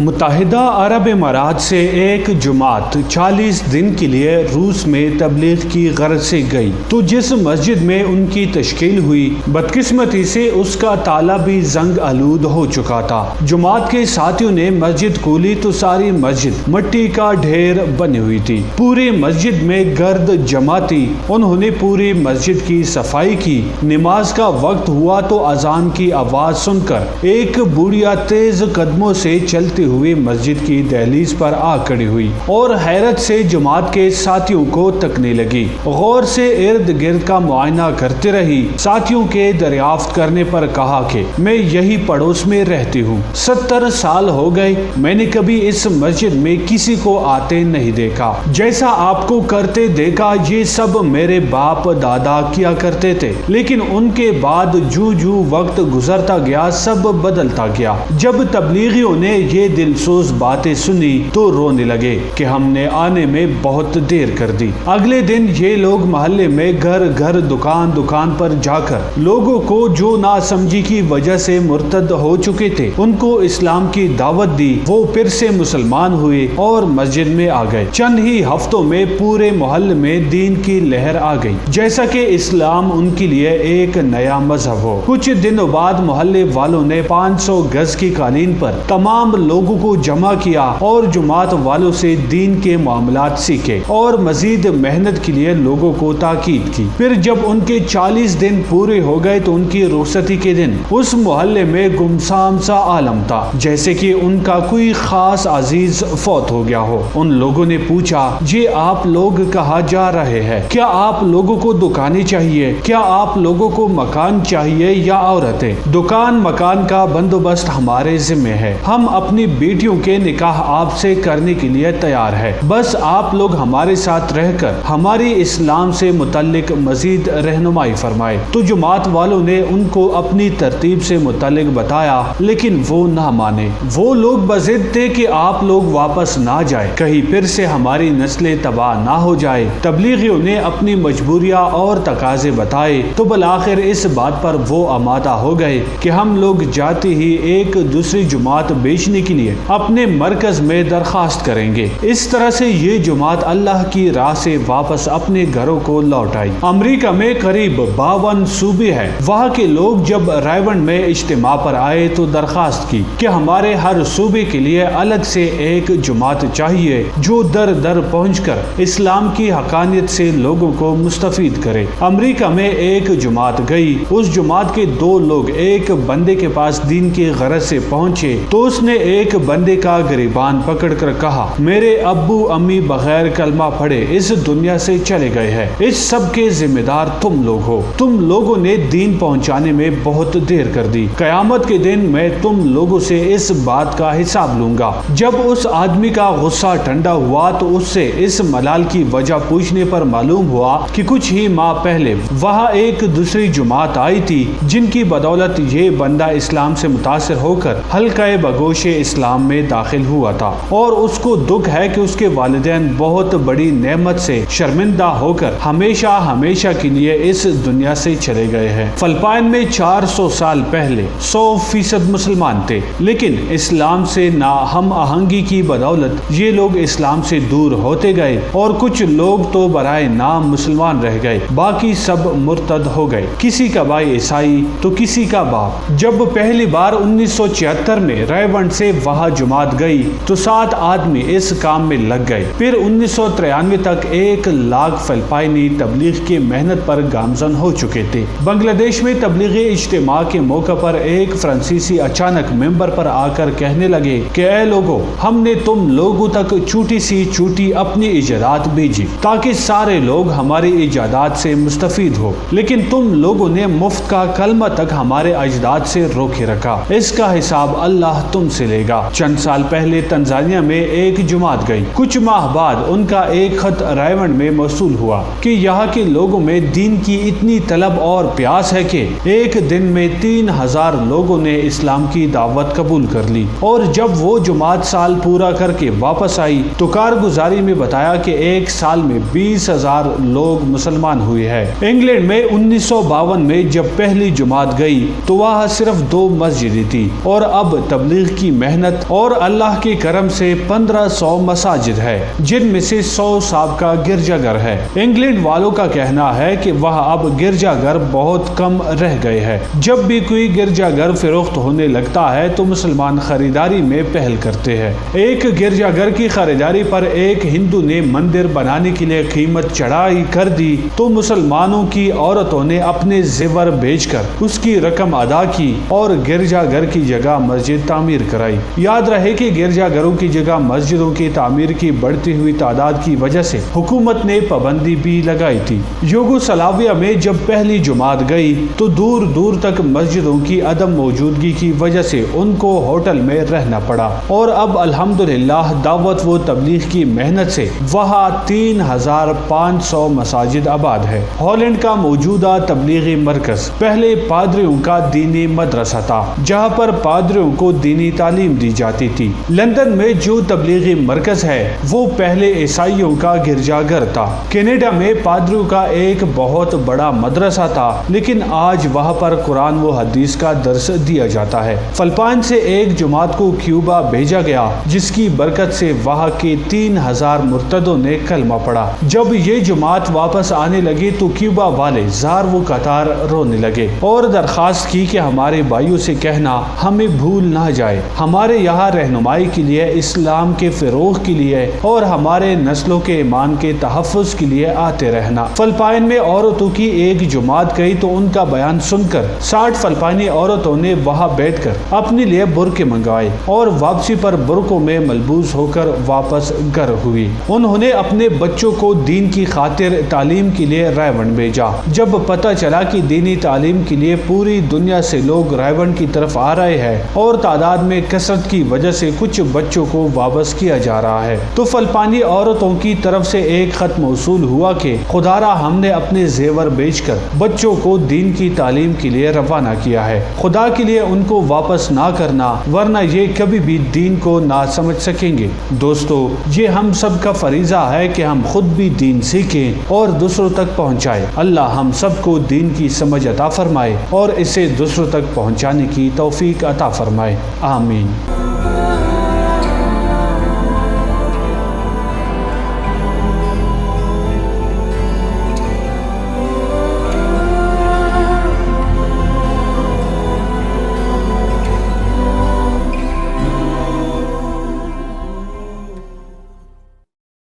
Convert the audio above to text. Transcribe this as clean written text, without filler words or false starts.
متحدہ عرب امارات سے ایک جماعت 40 دن کے لیے روس میں تبلیغ کی غرض سے گئی تو جس مسجد میں ان کی تشکیل ہوئی بدقسمتی سے اس کا تالا بھی زنگ آلود ہو چکا تھا۔ جماعت کے ساتھیوں نے مسجد کھولی تو ساری مسجد مٹی کا ڈھیر بنی ہوئی تھی، پوری مسجد میں گرد جمع تھی۔ انہوں نے پوری مسجد کی صفائی کی۔ نماز کا وقت ہوا تو اذان کی آواز سن کر ایک بوڑھیا تیز قدموں سے چلتے ہوئے مسجد کی دہلیز پر آ کھڑی ہوئی اور حیرت سے جماعت کے ساتھیوں کو تکنے لگی۔ غور سے ارد گرد کا معائنہ کرتے رہی۔ ساتھیوں کے دریافت کرنے پر کہا کہ میں یہی پڑوس میں رہتی ہوں، 70 سال ہو گئے، میں نے کبھی اس مسجد میں کسی کو آتے نہیں دیکھا۔ جیسا آپ کو کرتے دیکھا یہ سب میرے باپ دادا کیا کرتے تھے، لیکن ان کے بعد جو وقت گزرتا گیا سب بدلتا گیا۔ جب تبلیغیوں نے یہ دلسوز باتیں سنی تو رونے لگے کہ ہم نے آنے میں بہت دیر کر دی۔ اگلے دن یہ لوگ محلے میں گھر گھر دکان پر جا کر لوگوں کو جو ناسمجھی کی وجہ سے مرتد ہو چکے تھے ان کو اسلام کی دعوت دی۔ وہ پھر سے مسلمان ہوئے اور مسجد میں آ گئے۔ چند ہی ہفتوں میں پورے محلے میں دین کی لہر آ گئی، جیسا کہ اسلام ان کے لیے ایک نیا مذہب ہو۔ کچھ دنوں بعد محلے والوں نے 500 گز کی قالین پر تمام لوگوں کو جمع کیا اور جماعت والوں سے دین کے معاملات سیکھے اور مزید محنت کے لیے لوگوں کو تاکید کی۔ پھر جب ان کے 40 دن پورے ہو گئے تو ان کی رخصتی کے دن اس محلے میں گمسام سا عالم تھا، جیسے کہ ان کا کوئی خاص عزیز فوت ہو گیا ہو۔ ان لوگوں نے پوچھا، یہ آپ لوگ کہاں جا رہے ہیں؟ کیا آپ لوگوں کو دکانیں چاہیے؟ کیا آپ لوگوں کو مکان چاہیے یا عورتیں؟ دکان مکان کا بندوبست ہمارے ذمہ ہے، ہم اپنی بیٹیوں کے نکاح آپ سے کرنے کے لیے تیار ہے، بس آپ لوگ ہمارے ساتھ رہ کر ہماری اسلام سے متعلق مزید رہنمائی فرمائے۔ تو جماعت والوں نے ان کو اپنی ترتیب سے متعلق بتایا، لیکن وہ نہ مانے۔ وہ لوگ بضد تھے کہ آپ لوگ واپس نہ جائے، کہیں پھر سے ہماری نسلیں تباہ نہ ہو جائے۔ تبلیغیوں نے اپنی مجبوریاں اور تقاضے بتائے تو بالآخر اس بات پر وہ آمادہ ہو گئے کہ ہم لوگ جاتے ہی ایک دوسری جماعت بیچنے کے لیے اپنے مرکز میں درخواست کریں گے۔ اس طرح سے یہ جماعت اللہ کی راہ سے واپس اپنے گھروں کو لوٹ آئی۔ امریکہ میں قریب 52 صوبے ہیں۔ وہاں کے لوگ جب رائیونڈ میں اجتماع پر آئے تو درخواست کی کہ ہمارے ہر صوبے کے لیے الگ سے ایک جماعت چاہیے جو در در پہنچ کر اسلام کی حقانیت سے لوگوں کو مستفید کرے۔ امریکہ میں ایک جماعت گئی۔ اس جماعت کے 2 لوگ ایک بندے کے پاس دین کی غرض سے پہنچے تو اس نے ایک بندے کا گریبان پکڑ کر کہا، میرے ابو امی بغیر کلمہ پڑھے اس دنیا سے چلے گئے ہیں، اس سب کے ذمہ دار تم لوگ ہو۔ تم لوگوں نے دین پہنچانے میں بہت دیر کر دی۔ قیامت کے دن میں تم لوگوں سے اس بات کا حساب لوں گا۔ جب اس آدمی کا غصہ ٹھنڈا ہوا تو اس سے اس ملال کی وجہ پوچھنے پر معلوم ہوا کہ کچھ ہی ماہ پہلے وہاں ایک دوسری جماعت آئی تھی جن کی بدولت یہ بندہ اسلام سے متاثر ہو کر حلقہ بگوش اسلام میں داخل ہوا تھا، اور اس کو دکھ ہے کہ اس کے والدین بہت بڑی نعمت سے شرمندہ ہو کر ہمیشہ کے لیے اس دنیا سے چلے گئے ہیں۔ فلپائن میں 400 سال پہلے 100% مسلمان تھے، لیکن اسلام سے نا ہم آہنگی کی بدولت یہ لوگ اسلام سے دور ہوتے گئے اور کچھ لوگ تو برائے نام مسلمان رہ گئے، باقی سب مرتد ہو گئے، کسی کا بھائی عیسائی تو کسی کا باپ۔ جب پہلی بار 1976 میں رائیونڈ سے وہاں جماعت گئی تو 7 آدمی اس کام میں لگ گئے۔ پھر 1993 تک 1 لاکھ فلپائنی تبلیغ کی محنت پر گامزن ہو چکے تھے۔ بنگلہ دیش میں تبلیغی اجتماع کے موقع پر ایک فرانسیسی اچانک ممبر پر آ کر کہنے لگے کہ اے لوگو، ہم نے تم لوگوں تک چھوٹی اپنی ایجادات بھیجی تاکہ سارے لوگ ہماری ایجادات سے مستفید ہو، لیکن تم لوگوں نے مفت کا کلمہ تک ہمارے اجداد سے روکے رکھا، اس کا حساب اللہ تم سے لے گا۔ چند سال پہلے تنزانیہ میں ایک جماعت گئی۔ کچھ ماہ بعد ان کا ایک خط رائیونڈ میں موصول ہوا کہ یہاں کے لوگوں میں دین کی اتنی طلب اور پیاس ہے کہ ایک دن میں 3000 لوگوں نے اسلام کی دعوت قبول کر لی، اور جب وہ جماعت سال پورا کر کے واپس آئی تو کارگزاری میں بتایا کہ ایک سال میں 20,000 لوگ مسلمان ہوئے ہیں۔ انگلینڈ میں 1952 میں جب پہلی جماعت گئی تو وہاں صرف 2 مسجدیں تھی، اور اب تبلیغ کی محنت محنت اور اللہ کے کرم سے 1500 مساجد ہے، جن میں سے 100 سابقہ گرجا گھر ہے۔ انگلینڈ والوں کا کہنا ہے کہ وہاں اب گرجا گھر بہت کم رہ گئے ہیں۔ جب بھی کوئی گرجا گھر فروخت ہونے لگتا ہے تو مسلمان خریداری میں پہل کرتے ہیں۔ ایک گرجا گھر کی خریداری پر ایک ہندو نے مندر بنانے کے لیے قیمت چڑھائی کر دی تو مسلمانوں کی عورتوں نے اپنے زیور بیچ کر اس کی رقم ادا کی اور گرجا گھر کی جگہ مسجد تعمیر کرائی۔ یاد رہے کہ گرجا گھروں کی جگہ مسجدوں کی تعمیر کی بڑھتی ہوئی تعداد کی وجہ سے حکومت نے پابندی بھی لگائی تھی۔ یوگوسلاویا میں جب پہلی جماعت گئی تو دور دور تک مسجدوں کی عدم موجودگی کی وجہ سے ان کو ہوٹل میں رہنا پڑا، اور اب الحمدللہ دعوت و تبلیغ کی محنت سے وہاں 3500 مساجد آباد ہے۔ ہالینڈ کا موجودہ تبلیغی مرکز پہلے پادریوں کا دینی مدرسہ تھا جہاں پر پادریوں کو دینی تعلیم دی جاتی تھی۔ لندن میں جو تبلیغی مرکز ہے وہ پہلے عیسائیوں کا گرجا گھر تھا۔ کینیڈا میں پادریوں کا ایک بہت بڑا مدرسہ تھا، لیکن آج وہاں پر قرآن و حدیث کا درس دیا جاتا ہے۔ فلپائن سے ایک جماعت کو کیوبا بھیجا گیا جس کی برکت سے وہاں کے 3000 مرتدوں نے کلمہ پڑھا۔ جب یہ جماعت واپس آنے لگی تو کیوبا والے زار و قطار رونے لگے اور درخواست کی کہ ہمارے بھائیوں سے کہنا ہمیں بھول نہ جائے، ہمارے یہاں رہنمائی کے لیے، اسلام کے فروغ کے لیے اور ہمارے نسلوں کے ایمان کے تحفظ کے لیے آتے رہنا۔ فلپائن میں عورتوں کی ایک جماعت گئی تو ان کا بیان سن کر 60 فلپائنی عورتوں نے وہاں بیٹھ کر اپنے لیے برقعے منگوائے اور واپسی پر برقعوں میں ملبوس ہو کر واپس گھر ہوئی۔ انہوں نے اپنے بچوں کو دین کی خاطر تعلیم کے لیے رائیونڈ بھیجا۔ جب پتہ چلا کہ دینی تعلیم کے لیے پوری دنیا سے لوگ رائیونڈ کی طرف آ رہے ہیں اور تعداد میں کثرت کی وجہ سے کچھ بچوں کو واپس کیا جا رہا ہے تو فلپائنی عورتوں کی طرف سے ایک خط موصول ہوا کہ خدارا ہم نے اپنے زیور بیچ کر بچوں کو دین کی تعلیم کے لیے روانہ کیا ہے، خدا کے لیے ان کو واپس نہ کرنا ورنہ یہ کبھی بھی دین کو نہ سمجھ سکیں گے۔ دوستو، یہ ہم سب کا فریضہ ہے کہ ہم خود بھی دین سیکھیں اور دوسروں تک پہنچائیں۔ اللہ ہم سب کو دین کی سمجھ عطا فرمائے اور اسے دوسروں تک پہنچانے کی توفیق عطا فرمائے، آمین۔